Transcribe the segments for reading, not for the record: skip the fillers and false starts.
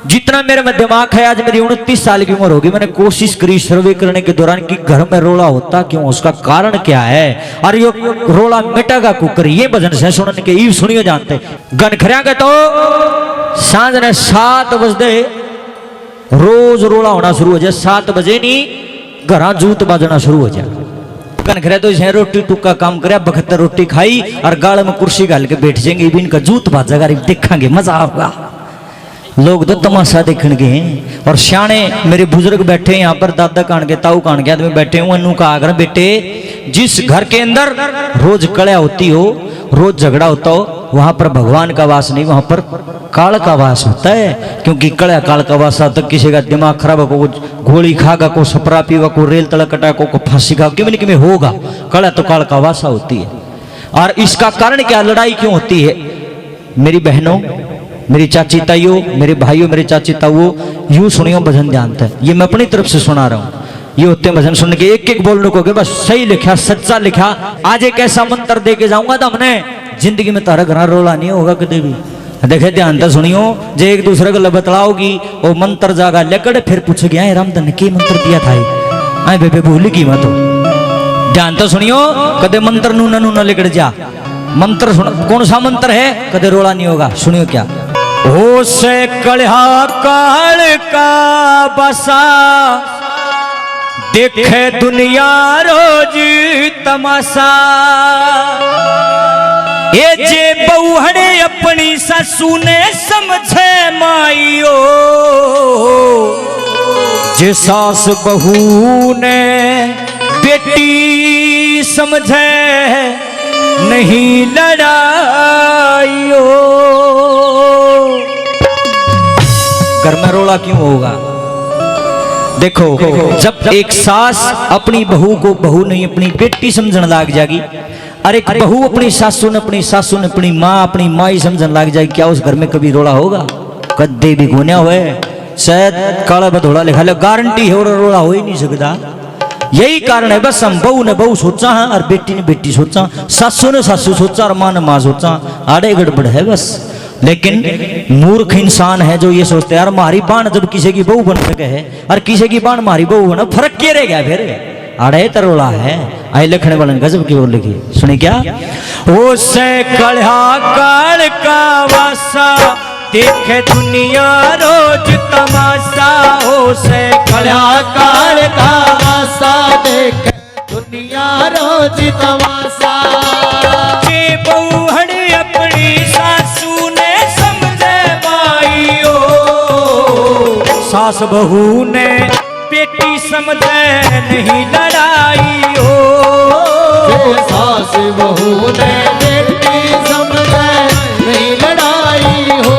जितना मेरे में दिमाग है, आज मेरी 29 साल की उम्र होगी, मैंने कोशिश करी सर्वे करने के दौरान कि घर में रोला होता क्यों, उसका कारण क्या है, और ये रोला मिटेगा कुकर ये भजन से सुनने के ईव सुनियो जानते गनखरिया के तो सांझ ने 7 बजे रोज रोला होना शुरू हो जाए। 7 बजे नहीं घर जूत बाजना शुरू हो जाए। गनखरिया तो इसे रोटी टुक्का काम करे, 72 रोटी खाई और गाल में कुर्सी घाल के बैठ जाएंगे, इनका जूत बाजेगा, देखेंगे मजा आएगा। लोग तो तमाशा देखने के हैं। और सियाने मेरे बुजुर्ग बैठे यहाँ पर, दादा कान के ताऊ कान के आदमी बैठे हुए, अनु का आगर बेटे, जिस घर के अंदर रोज कलह होती हो, रोज झगड़ा होता हो, वहां पर भगवान का वास नहीं, वहां पर काल का वास होता है। क्योंकि कलह काल का वास तक किसी का दिमाग खराब हो, को गोली खागा, को सपरा पीवा, को रेल तड़क कटा, को फांसी खा, किमें किमें होगा। कलह तो काल का वासा होती है। और इसका कारण क्या, लड़ाई क्यों होती है? मेरी बहनों, मेरी चाची ताइयों, मेरे भाइयों, मेरे चाची ताऊओं, यूं सुनियो भजन ध्यानते हैं, ये मैं अपनी तरफ से सुना रहा हूँ। ये होते हैं भजन सुनने के, एक एक बोलने को बस सही लिखा, सच्चा लिखा। आज एक ऐसा मंत्र दे के जाऊंगा तो हमने जिंदगी में तारा घर रोला नहीं होगा कभी भी। देखे ध्यान से सुनियो, जो एक दूसरे को बतलाओगी वो मंत्र जागा लेकर फिर पूछ गया रामधन ने की मंत्र दिया था, आए बेबे भूल की मत। ध्यान तो सुनियो, कदे मंत्र नूना नूना लेकर जा। मंत्र सुन, कौन सा मंत्र है, कदे रोला नहीं होगा। सुनियो क्या, हो से कलहा काल का बसा, देखे दुनिया रोज तमाशा। ये जे बहुहड़े अपनी ससु ने समझे माइयो, जे सास बहू ने बेटी समझे नहीं लड़ाइयो। घर में रोला क्यों होगा? देखो, जब एक सास अपनी बहू को बहू नहीं अपनी बेटी समझने लग जाएगी, और एक बहू अपनी सासू ने अपनी माँ अपनी माई समझने लग जाएगी, क्या उस घर में कभी रोला होगा? कदे भी गुनिया हुए, शायद काला बधोड़ा लिखा ले, गारंटी है, और रोला हो ही नहीं सकता। यही कारण है, बस हम बहू ने बहू सोचा है और बेटी ने बेटी सोचा, सासू ने सासू सोचा और माँ ने माँ सोचा, आड़े गड़बड़ है बस। लेकिन मूर्ख इंसान है जो ये सोचते हैं यार हमारी बाण जब किसी की बहू बन सके है और किसी की बाण हमारी बहू बना, फर्क क्या रह गया फिर? अड़े तरोला है। आई लिखने वाले गजब की बोल लिखी, सुनी क्या, ओ से कलहा काल का वासा, देखे दुनिया रोज तमाशा। हो से कलहा काल का वासा, देखे दुनिया रोज तमाशा। जे बहुहड़े अपनी सासू ने समझे माइयो, सास बहू ने बेटी समझे नहीं लड़ाई हो। सास बहू ने बेटी समझे नहीं लड़ाई हो।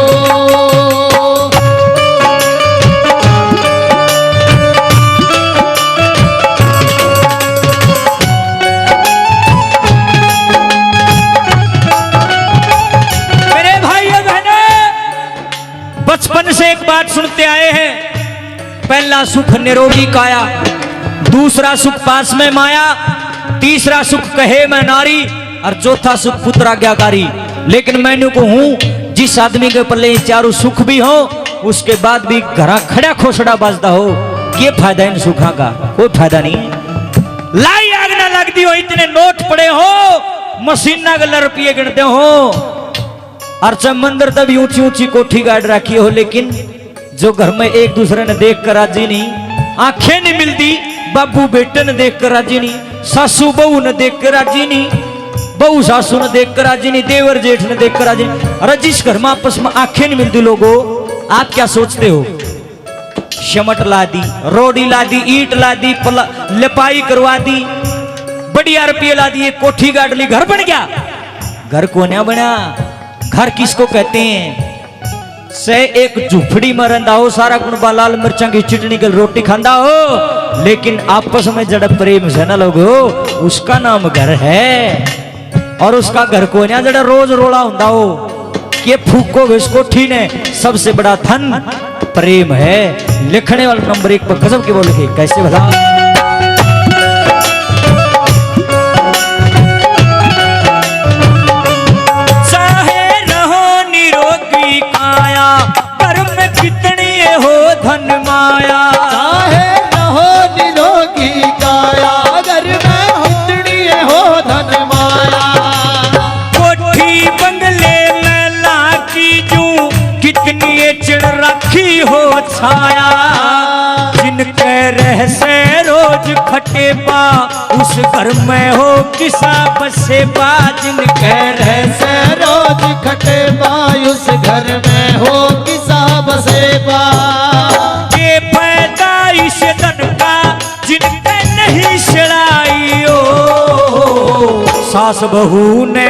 मेरे भाइयों बहनों, बचपन से एक बात सुनते आए हैं, पहला सुख निरोगी काया, दूसरा सुख पास में माया, तीसरा सुख कहे मैं नारी, और चौथा सुख पुत्र आज्ञाकारी। लेकिन मैंने को हूं, जिस आदमी के पल्ले चारों सुख भी हो, उसके बाद भी घरा खड़ा खोसड़ा बाजदा हो, क्या फायदा इन सुखा का? कोई फायदा नहीं। लाई आग ना लगती हो, इतने नोट पड़े हो, मशीना गल रुपये गिनते हो, और मंदिर तभी ऊंची ऊंची कोठी गाड़ रखी हो, लेकिन जो घर में एक दूसरे ने देख कर राजी नहीं, आंखें नहीं मिलती, बाबू बेटे ने देख कर राजी नहीं, सासू बहू ने देख कर राजी नहीं, बहू सासू ने देख कर राजी नहीं, देवर जेठ ने देख कर राजी नहीं। अरे जिस घर में आपस में आंखें नहीं मिलती लोगों, आप क्या सोचते हो? शमट ला दी, रोडी ला दी, ईट ला दी, लिपाई करवा दी, बढ़िया रुपये ला दिए, कोठी गाड़ ली, घर बन गया। घर को नहीं बना, घर किसको कहते हैं? से एक झुपड़ी में रहता हो, सारा कुनबा लाल मिर्चा की चटनी की रोटी खांदा हो, लेकिन आपस में जड़ प्रेम से ना लोग हो, उसका नाम घर है। और उसका घर को ना जड़ा रोज रोला होता हो, ये फूको इस कोठी ने सबसे बड़ा धन प्रेम है। लिखने वाला नंबर 1 पर गजब के बोले, कैसे भला? चाहे रहो निरोगी काया, पर में कितनी बसाया, जिनके रह से रोज खटे बा उस घर में हो किसा बसे बा, जिनके रह से रोज खटे बा उस घर में हो किसा बसे बा। ये पैदा इस धन का जिनके नहीं सड़ाई हो, सास बहू ने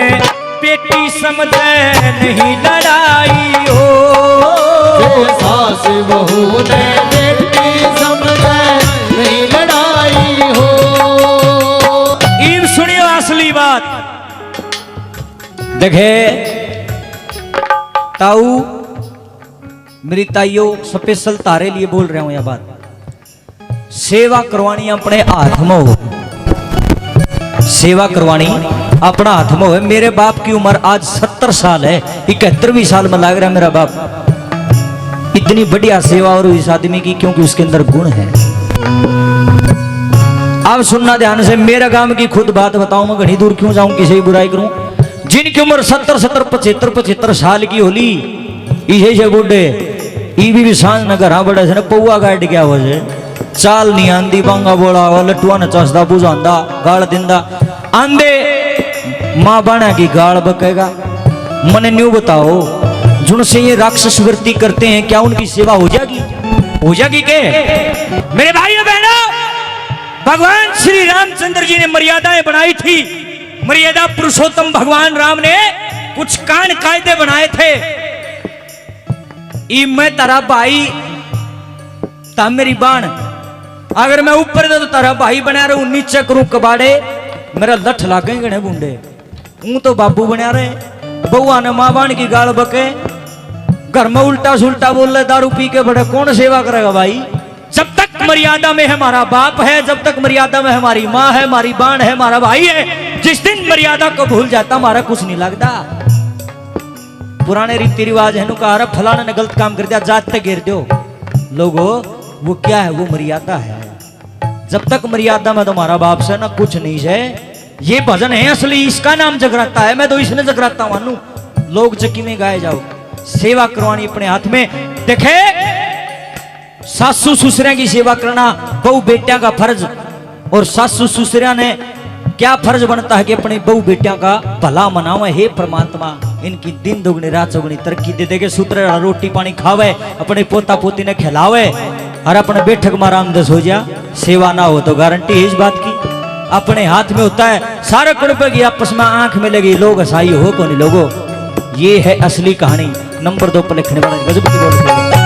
बेटी समझे नहीं लड़ाई हो, सास बहू ने बेटी समझे नहीं लड़ाई हो। इन सुनियो असली बात देखे ताऊ, मेरी ताइयों स्पेशल तारे लिए बोल रहा हूं यह बात, सेवा करवानी अपने हाथ में हो, सेवा करवानी अपना हाथ में हो। मेरे बाप की उम्र आज 70 साल है, 71वीं साल में लग रहा है मेरा बाप। इतनी बढ़िया सेवा और इस आदमी की क्योंकि उसके अंदर गुण है। अब सुनना ध्यान से, मेरा गांव की खुद बात बताऊं, मैं घनी दूर क्यों जाऊं, किसी की बुराई करूं। जिनकी उम्र 70 75 साल की होली, इसे से बूढ़े भी सांझ न घर बड़े से पौआ गाड़ गया हो जे, चाल नहीं आंदी बांगा बोला लट्टुआ न चसदा बुझांदा गाल दिंदा आंदे, मां बाणा की गाल बकेगा। मने न्यू बताओ, जिनसे ये राक्षस वृत्ति करते हैं क्या उनकी सेवा हो जाएगी? हो जाएगी के? मेरे भाइयों बहनों, भगवान श्री रामचंद्र जी ने मर्यादाएं बनाई थी। मर्यादा पुरुषोत्तम भगवान राम ने कुछ कान कायदे बनाए थे। ई मैं तारा भाई ता मेरी बाण, अगर मैं ऊपर दे तो तारा भाई बना रहूं, नीचे करूं कबाड़े मेरा लठ लागेंगे ने बूंडे। ऊं तो बाबू बना रहे, बउआ ने मां बाण की गाल बके, घर में उल्टा सुल्टा बोल रहे, दारू पी के बड़े, कौन सेवा करेगा भाई? जब तक मर्यादा में हमारा बाप है, जब तक मर्यादा में हमारी माँ है, हमारी बाण है, हमारा भाई है, जिस दिन मर्यादा को भूल जाता हमारा कुछ नहीं लगता। पुराने रीति रिवाज है, कहा फलाना ने गलत काम कर दिया, जाते गिर दो लोगो, वो क्या है? वो मर्यादा है। जब तक मर्यादा में तुम्हारा बाप से ना कुछ नहीं है। ये भजन है असली, इसका नाम जगराता है, मैं तो इसने जगराता मानू। लोग चक्की में गाए जाओ, सेवा करवानी अपने हाथ में। देखे सासू ससुरिया की सेवा करना बहू बेटिया का फर्ज, और सासू ससुरिया ने क्या फर्ज बनता है कि अपने बहू बेटिया का भला मनावे। हे परमात्मा, इनकी दिन दुगनी रात चौगनी तरक्की दे देगे, सूत्र रोटी पानी खावे, अपने पोता पोती ने खिलावे, और अपने बैठक में आराम दस हो जा। सेवा ना हो तो गारंटी है इस बात की अपने हाथ में होता है। सारे कुड़पे की आपस में आंख में लगी, लोग हसाई हो को नहीं लोगो। ये है असली कहानी। नंबर 2 पर लिखने वाला गजब की बोल।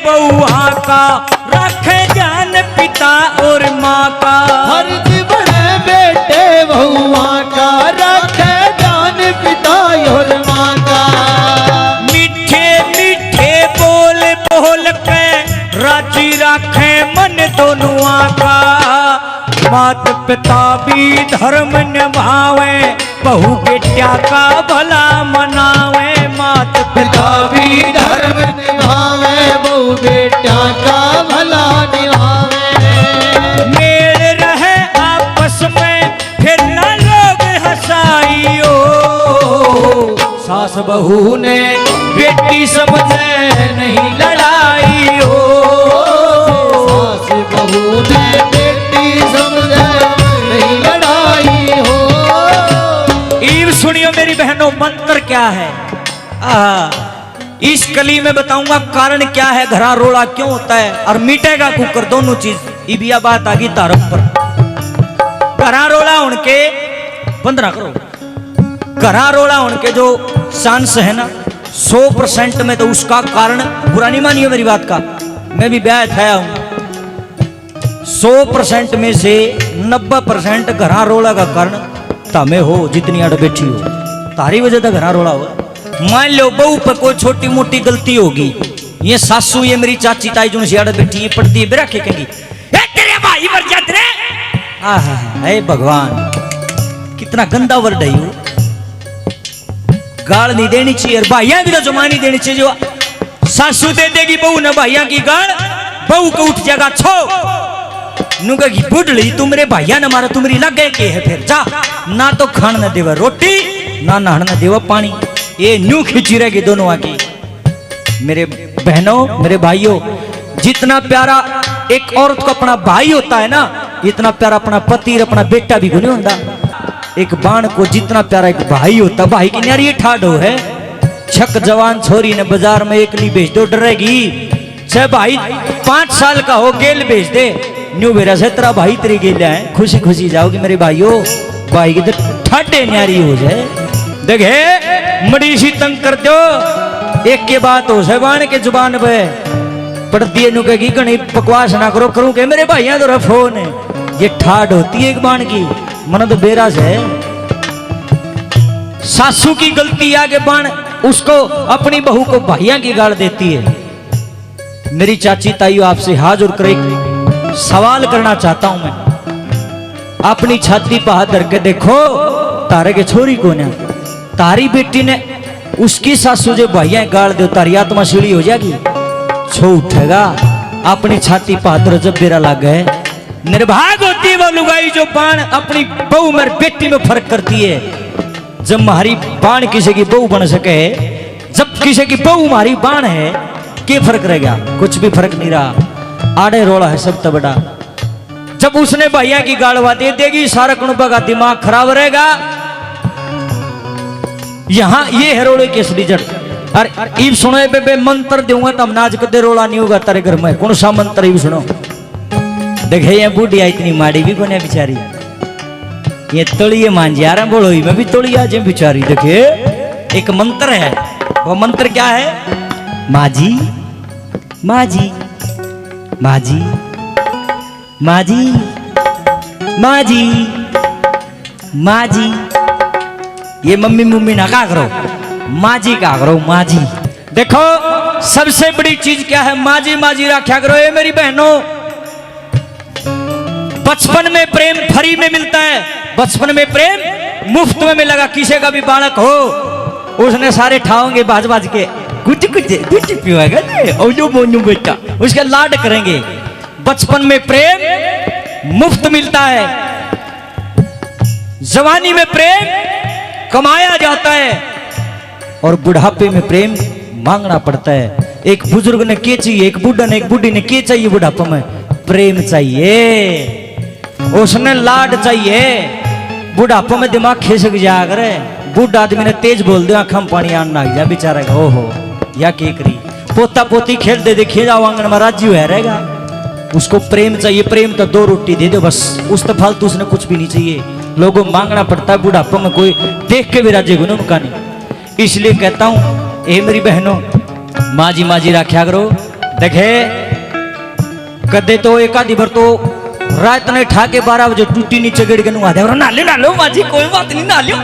बउआ का रखे ध्यान पिता और माँ का, फर्ज बने बेटे बउआ का रखे ध्यान पिता और माँ का। मीठे मीठे बोल बोल के राजी रखे मन दोनों का, मात पिता भी धर्म निभावे, बहू बेटिया का भला मनावे। मात पिता भी धर्म निभावे, बहू बेटिया का भला निभावे। मेल रहे आपस में फिर न लोग हंसाइयो, सास बहू ने बेटी समझे नहीं लड़ाई हो, सास बहू ने बेटी समझे नहीं लड़ाई हो। ईव सुनियो मेरी बहनों, मंत्र क्या है? इस कली में बताऊंगा कारण क्या है, घरा रोड़ा क्यों होता है, और मिटेगा कुकर, दोनों चीज। इबिया बात आ गई तारक पर। घरा रोड़ा उनके 15 करो, घरा रोड़ा उनके जो चांस है ना 100% में, तो उसका कारण बुरा नहीं मानियो मेरी बात का, मैं भी ब्याह थाया हूं। 100% में से 90% घरा रोड़ा का कारण तमें हो, जितनी अड़ बैठी हो तारी वजह से घरा रोड़ा हुआ। मान लो बहू पर कोई छोटी मोटी गलती होगी, ये सासू ये मेरी चाची ताई जो सियाड़ बैठी है पड़ती है बेरा खेकेंगी, तेरे भाई मर जाते रे। हे भगवान, कितना गंदा वर्ड है वो। गाल नहीं देनी चाहिए, भाइया भी तो जमा नहीं देनी चाहिए। जो सासू दे देगी बहू ने भाइया की गाल, बहू को उठ जाएगा छो नुका की बुढ़ली, तू मेरे भाइया ने मारा, तू मेरी लग गए के है, फिर जा ना तो खान न देवा रोटी ना नहान न देवा पानी, ये न्यू खिंची रहेगी दोनों आके। मेरे बहनों मेरे भाइयों, जितना प्यारा एक औरत को अपना भाई होता है ना, इतना प्यारा अपना पति और अपना बेटा भी नहीं होता। एक बाण को जितना प्यारा एक भाई होता, भाई की न्यारी ठाडो है। छक जवान छोरी ने बाजार में एकली बेच दो डरेगी, छह भाई 5 साल का हो गेल बेच दे, न्यू बेरा से तेरा भाई तेरी गेल है, खुशी खुशी जाओगी मेरे भाइयों। भाई की तो ठाडे न्यारी हो जाए, देखे मड़ी सी तंग कर दो, एक के बात हो जाए बाण के जुबान पे पड़ती है, नु कहेगी घनी बकवास ना करो, करूं के मेरे भाइयों तो फोन है। ये ठाड होती है एक बाण की, मन तो बेरा से सासू की गलती आगे बाण उसको अपनी बहू को भाइया की गाल देती है। मेरी चाची ताइयों आपसे हाजिर कर एक सवाल करना चाहता हूं मैं, अपनी छाती पर हाथ धर के देखो, तारे के छोरी कौन है? तारी बेटी ने उसकी सासू जो भाइया गाल दे, तारी आत्मा सीढ़ी हो जाएगी, छो उठेगा। अपनी छाती पर हाथ जब बेरा लग गए, निर्भाग होती है वो लुगाई जो बाण अपनी बहू में बेटी में फर्क करती है। जब हमारी बाण किसी की बहू बन सके, जब किसी की बहू हमारी बाण है, क्या फर्क रह गया? कुछ भी फर्क नहीं रहा। आड़े रोड़ा है सब तो बड़ा। जब उसने भैया की गाड़वा दे देगी, सारा कुनबा का दिमाग खराब रहेगा। यहां ये है रोड़े के असली जड़। अरे इब सुनो बे मंत्र दूंगा तब नाच कदे रोड़ा नहीं होगा तेरे घर में। कौन सा मंत्र इब सुनो? देखे ये बूढ़िया इतनी माड़ी भी कोने बेचारी, ये तोड़िए मांझियारा बोलो मैं भी तोड़िया जे बेचारी। देखे एक मंत्र है, वो मंत्र क्या है? माजी माजी माजी माजी माजी माजी, ये मम्मी मम्मी ना का करो, माजी का करो माजी। देखो सबसे बड़ी चीज क्या है? माजी माजी रखा करो। ये मेरी बहनों, बचपन में प्रेम फ्री में मिलता है, बचपन में प्रेम मुफ्त में मिलेगा। किसी का भी बालक हो, उसने सारे ठाओगे बाज बाज के, कुछ कुछ कुछ पिवाएगा बेटा, उसके लाड करेंगे। बचपन में प्रेम मुफ्त मिलता है, जवानी में प्रेम कमाया जाता है, और बुढ़ापे में प्रेम मांगना पड़ता है। एक बुजुर्ग ने क्या चाहिए, एक बुढ़ा ने, एक बुढ़ी ने क्या चाहिए? बुढ़ापे में प्रेम चाहिए, उसने लाड चाहिए। बुढ़ापे में दिमाग खिसक जाया करे, बुढ़ा आदमी ने तेज बोल दिया, आंखों में पानी आने लग जा बेचारा का। ओहो या के करी, पोता पोती खेल दे देखिए जाओ आंगन में राजी हुआ रहेगा। उसको प्रेम चाहिए, प्रेम तो 2 रोटी दे दो बस, उस तो फालतू उसने कुछ भी नहीं चाहिए। लोगों मांगना पड़ता है, बुढ़ापे में कोई देख के भी राजी को उनका नहीं। इसलिए कहता हूं ए मेरी बहनों, माजी माजी रखा करो। देखे कदे तो एक आधी बार तो रात ने ठा के 12 बजे टूटी नीचे गिर के नुआ दे, ना लो माजी कोई बात नहीं ना लो।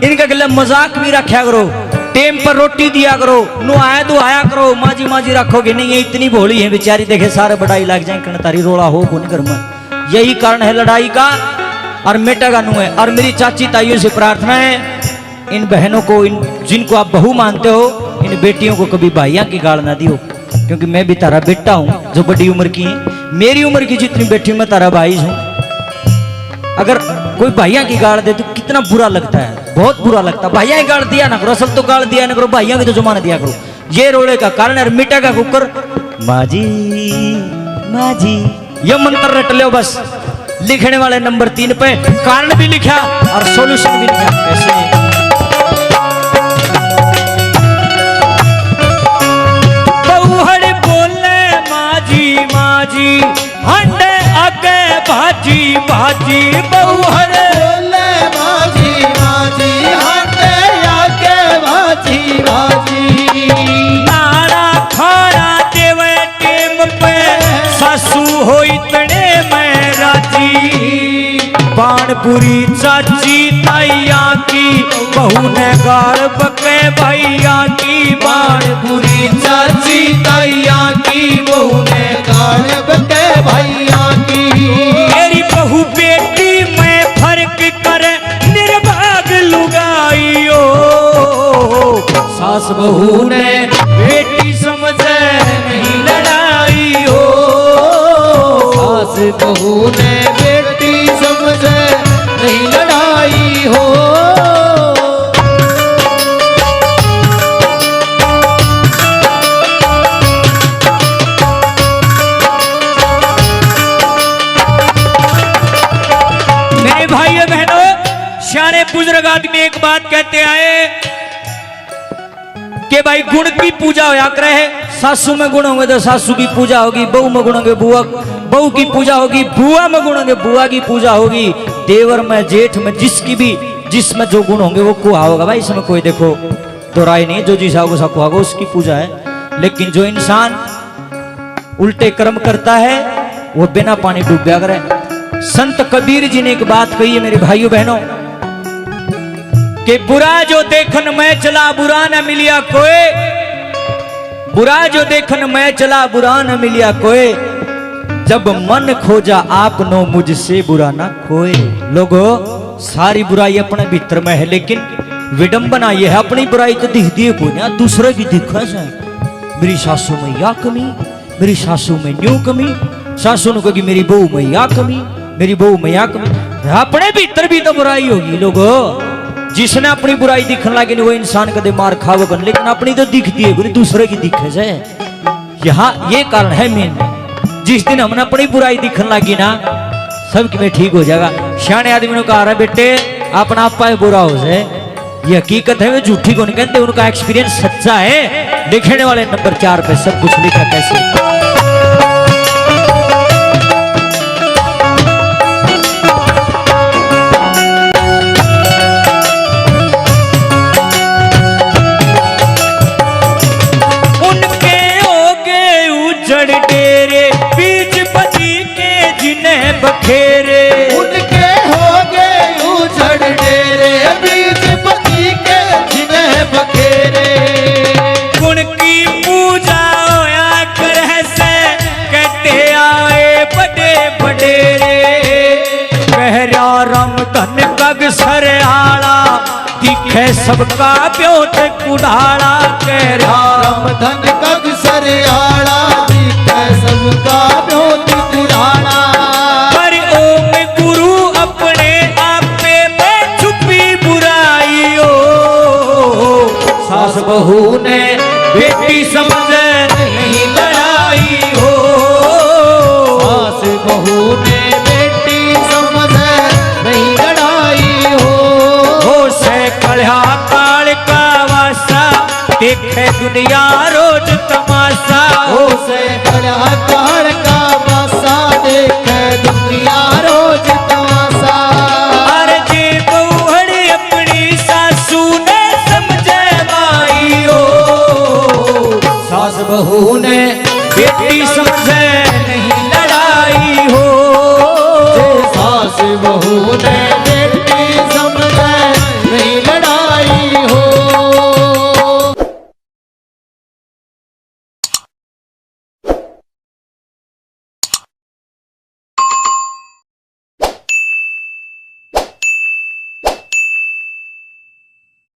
इनका गले मजाक भी रखा करो, टेम पर रोटी दिया करो, नुआया दुआया करो। माजी माजी रखोगे नहीं, ये इतनी भोली है बेचारी। देखे सारे बड़ाई लग जाए, कणतारी रोड़ा हो कौन घर में। यही कारण है लड़ाई का, और मेटेगा नु है। और मेरी चाची ताइयों से प्रार्थना है, इन बहनों को, इन जिनको आप बहू मानते हो, इन बेटियों को कभी भाइयों की गाल ना दियो, क्योंकि मैं भी तारा बेटा हूं जो बड़ी उम्र की है। मेरी उम्र की जितनी बेटी मैं तारा भाई हूं। अगर कोई भाइयों की गाल दे तो कितना बुरा लगता है, बहुत बुरा लगता है। भाइयों की गाल दिया ना करो, सब तो गाल दिया ना करो, भाइयों की तो जमाना दिया करो। ये रोड़े का कारण है। मिटा का कुकर माजी माजी, ये मंत्र रट लो बस। लिखने वाले नंबर 3 पे कारण भी लिखा और सॉल्यूशन भी लिखा। कैसे? बहुहड़ बोले माजी माजी, हंडे आगे भाजी भाजी। बहुहड़ बोले माजी माजी, हंडे आगे भाजी भाजी। नारा खाना देवे टेम पे, सासू हो इतने में राजी। बाणपुरी चाची ताइया की, बहू ने गाल बके भैया की। बाणपुरी चाची ताइया की, बहू ने गाल बके भैया की। मेरी बहू बेटी में फर्क करे, निर्भाग लुगाइयो। सास बहू ने बेटी समझे नहीं लड़ाई हो। सास बहू ने बेटी समझे नहीं लड़ाई हो। मेरे भाइयों बहनों, सियाने बुजुर्ग आदमी एक बात कहते आए कि भाई गुण की पूजा होया करे। सासू में गुण होंगे तो सासू की पूजा होगी, बहू में गुण होंगे बुआ बहू की पूजा होगी, बुआ में गुण होंगे बुआ की पूजा होगी, देवर में जेठ में जिसमें जो गुण होंगे वो कुआ होगा। भाई इसमें कोई देखो दो राय नहीं, जो जिस होगा सा कुआ होगा, उसकी पूजा है। लेकिन जो इंसान उल्टे कर्म करता है वो बिना पानी डूबया करे। संत कबीर जी ने एक बात कही है मेरे भाइयों बहनों कि बुरा जो देखन मैं चला बुरा न मिलिया कोई, बुरा जो देखन मैं चला बुरा न मिलिया कोई, जब मन खोजा आपनो मुझसे बुरा ना कोई। लोगो सारी बुराई अपने भीतर में है, लेकिन विडंबना ये है अपनी बुराई तो दिखती है कोई ना, दूसरे की दिखा जाए। मेरी सासू में या कमी, मेरी सासू में न्यू कमी, सासू ने कही मेरी बहू में या कमी, मेरी बहू में या कमी। अपने भीतर भी तो बुराई होगी। लोगो जिसने अपनी बुराई दिखने लगे वो इंसान कदे मार खावेगा, लेकिन अपनी तो दिखती है कोई, दूसरे की दिखे जाए। यहाँ ये कारण है मेन, जिस दिन हमने अपनी बुराई दिखने लगी ना सबकी में ठीक हो जाएगा। सियाने आदमी ने कहा बेटे अपना आपा बुरा हो जाए, ये हकीकत है, वे झूठी को नहीं कहते, उनका एक्सपीरियंस सच्चा है। लिखने वाले नंबर 4 पे सब कुछ लिखा कैसे। बखेरे उनके हो गए उजड़ डेरे, बीच पति के जिन्हें बखेरे। गुण की पूजा होया करे से कहते आए बड़े बडेरे, कहरा राम धन कग सरहाड़ा, दिखे सबका ब्योत कुढ़ाड़ा। कहरा राम धन कग सरहाड़ा, दिखे सबका ब्योत कुढ़ाड़ा। सास बहू ने बेटी समझ नहीं लड़ाई हो, सास बहू ने बेटी समझ नहीं लड़ाई हो। से कढ़ा काल का वासा, देखे दुनिया रोज तमाशा। से कढ़ा काल का वासा, देखे दुनिया रोज तमाशा। अरे जे बहुड़ी अपनी सासू ने समझे माई हो, सास बहू ने बेटी समझे नहीं लड़ाई हो। सास बहू ने